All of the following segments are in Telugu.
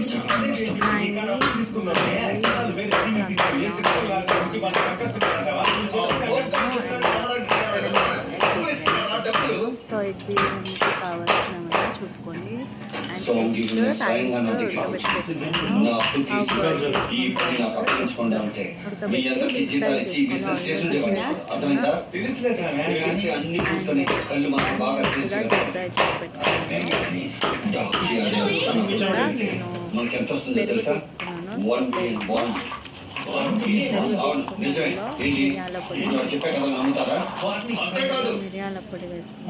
హాయ్ సో ఇది మనకి కావాల్సినవన్నీ చూసుకోండి. అండ్ మిరియాల పొడి వేసుకున్నాను.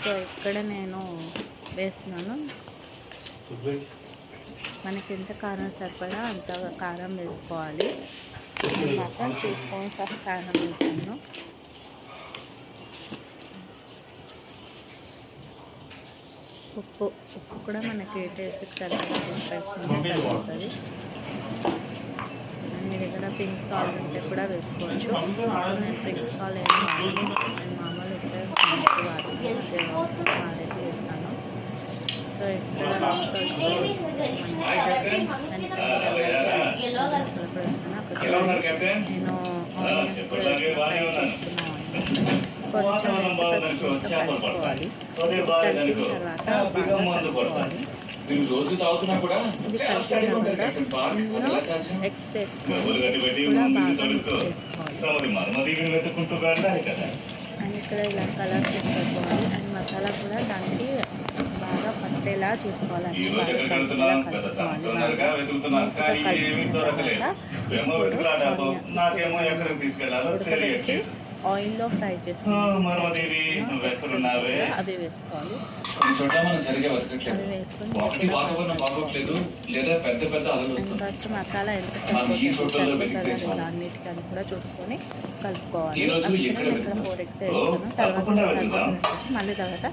సో ఇక్కడ నేను వేస్తున్నాను. మనకి ఎంత కారం సరిపడా అంత కారం వేసుకోవాలి. మాత్రం 2 స్పూన్స్ ఆఫ్ కారం వేస్తాను. ఉప్పు కూడా మనకి టేస్ట్కి సరిపడా వేసుకుంటే సరిపోతుంది. మీ దగ్గర పింక్ సాల్ట్ ఉంటే కూడా వేసుకోవచ్చు. సో నేను పింక్ సాల్ట్ ఏమి వాడను, నేను మామూలు ఇక్కడ వాడైతే వేస్తాను. సో ఇక్కడ సాల్ట్ నేను ఆనియన్స్ కూడా కొంచెం కలుపుకోవాలి. కలిపిన తర్వాత రోజు తాగుతున్నా కూడా ఎగ్స్ వేసుకోవాలి. కూడా బాగా మిక్స్ చేసుకోవాలి. అండ్ ఇక్కడ ఇలా కలర్ సెట్ పెట్టుకోవాలి. అండ్ మసాలా కూడా దానికి బాగా పట్టేలా చూసుకోవాలి. ఉడకబెట్టి ఆయిల్లో ఫ్రై చేసుకోవాలి. అవి వేసుకోవాలి. ఫస్ట్ మసాలా ఎంత సరిపోతుంది అన్నిటికని కూడా చూసుకొని కలుపుకోవాలి. ఇక్కడ 4 eggs వేస్తాను. తర్వాత మళ్ళీ తర్వాత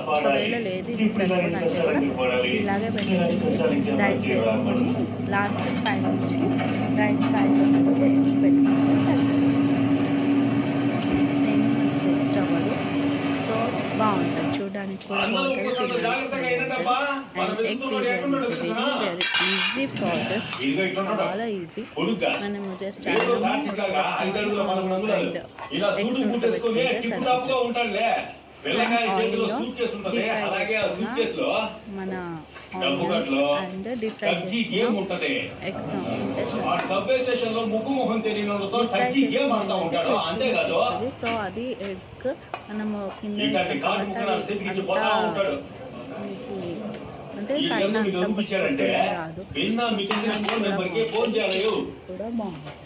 ఒకవేళ లేదు ఇది సరిపోదంటే కూడా ఇలాగే పెట్టేసి రైస్ వేసుకొని లాస్ట్ పై నుంచి రైస్ పైలో నుంచి ఎగ్స్ పెట్టుకుంటే సరిపోతుంది. సేమ్ టేస్ట్ అవ్వదు. సో బాగుంటుంది, చూడడానికి కూడా బాగుంటుంది. And egg biryani is very easy process, చాలా ఈజీ. మనము జస్ట్ ఎగ్స్ మన ఆనియన్స్ అండ్ డీప్ ఫ్రై చేసుకున్న ఎగ్స్ ఉంటే సో అది ఎగ్ మనము కింద అంటే పైన రాదు కూడా బాగుంటుంది.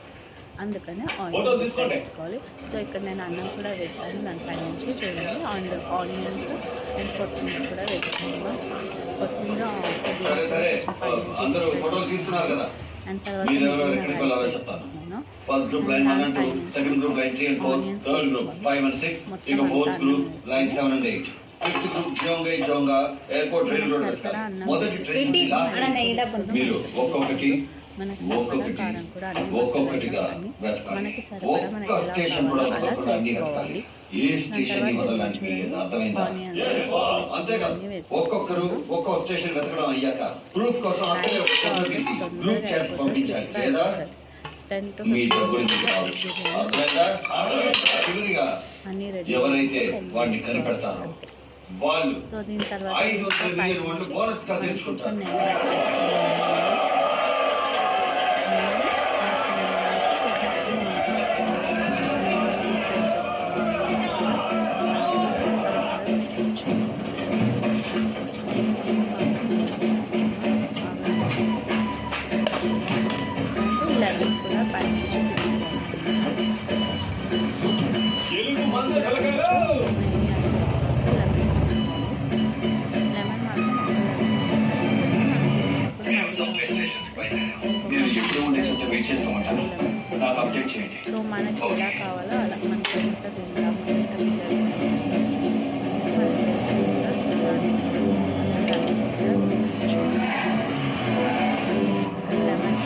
అందుకనే ఆయిల్ వేసుకోవాలి. సో ఇక్కడ నేను అన్నం కూడా వేసాను దానిపై నుంచి చూడండి. అండ్ ఆనియన్స్ అండ్ కొత్తిమీర కూడా వేసుకున్నాను. కొత్తిమీర అండ్ మీరు ఒక్కొక్కటి ఒక్కొక్కటిగా మనకి సరిపడా మనకి అలా చేసుకోవాలి. ఒక్కొక్కరు ఒక్కొక్క స్టేషన్ వెతకడం అయ్యాక ప్రూఫ్ కోసం గ్రూప్ చాట్ పంపించాలి లేదా ఎవరైతే వాడిని కనిపెడతారో వాళ్ళు 500 మిలియన్ బోనస్ గా తెచ్చుకుంటారు. లెమన్ కూడా పైనుంచి సో మనకి ఎలా కావాలో అలా మనకి ఎంత తింటాము ఎంత లెమన్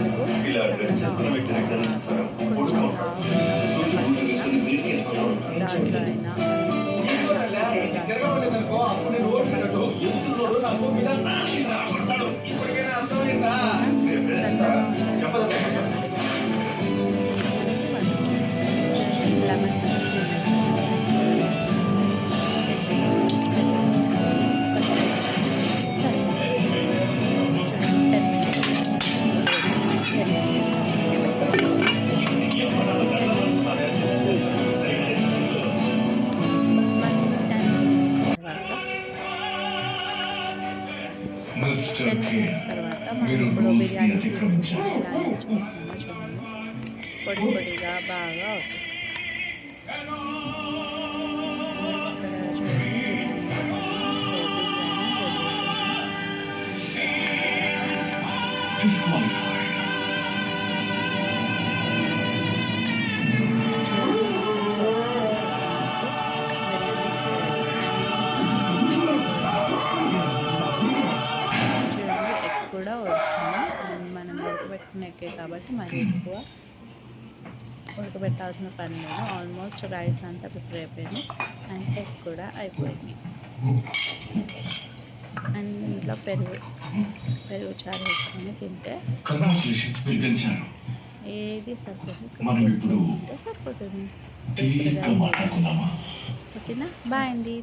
తెలుగు ఇలా డ్రెస్ చేసుకున్న వ్యక్తిని ఎక్కడ చూస్తారా? పొడుగా ఉంటాడు. సూట్ బూట్ వేసుకుని బ్రీఫ్ కేసుకుంటూ ఉంటాడు. దాంట్లో అయినా మీరు ఎప్పుడైనా చెప్పదా? లెమన్ మిస్టర్ కే తర్వాత మీరు మనం ఇప్పుడు రూల్స్ ని బిర్యానీ అతిక్రమించారు. తీసుకుంటే ఎలా చేస్తామో చూడండి. పొడి పొడిగా బాగా అవుతుంది. ఇక్కడ చూడండి బిర్యానీ చేస్తాము. So biryani Disqualified. ప్రాసెస్ అయిపోతున్నప్పుడు చూడండి ఎగ్ కూడా ఉడుకుతుంది. మనం ఉడకబెట్టిన ఎగ్గే కాబట్టి మరి ఎక్కువ ఉడకబెట్టాల్సిన పని లేదు. ఆల్మోస్ట్ రైస్ అంతా ప్రిపేర్ అయిపోయింది అండ్ ఎగ్ కూడా అయిపోయింది. అండ్ ఇంట్లో పెరుగు చారు వేసుకొని తింటే Congratulations, మీరు గెలిచారు. ఏది సరిపోతుంది. మనం ఇప్పుడు తింటే సరిపోతుంది. తీరిగ్గా మాట్లాడుకుందామా? ఓకేనా? బాయ్ అండి.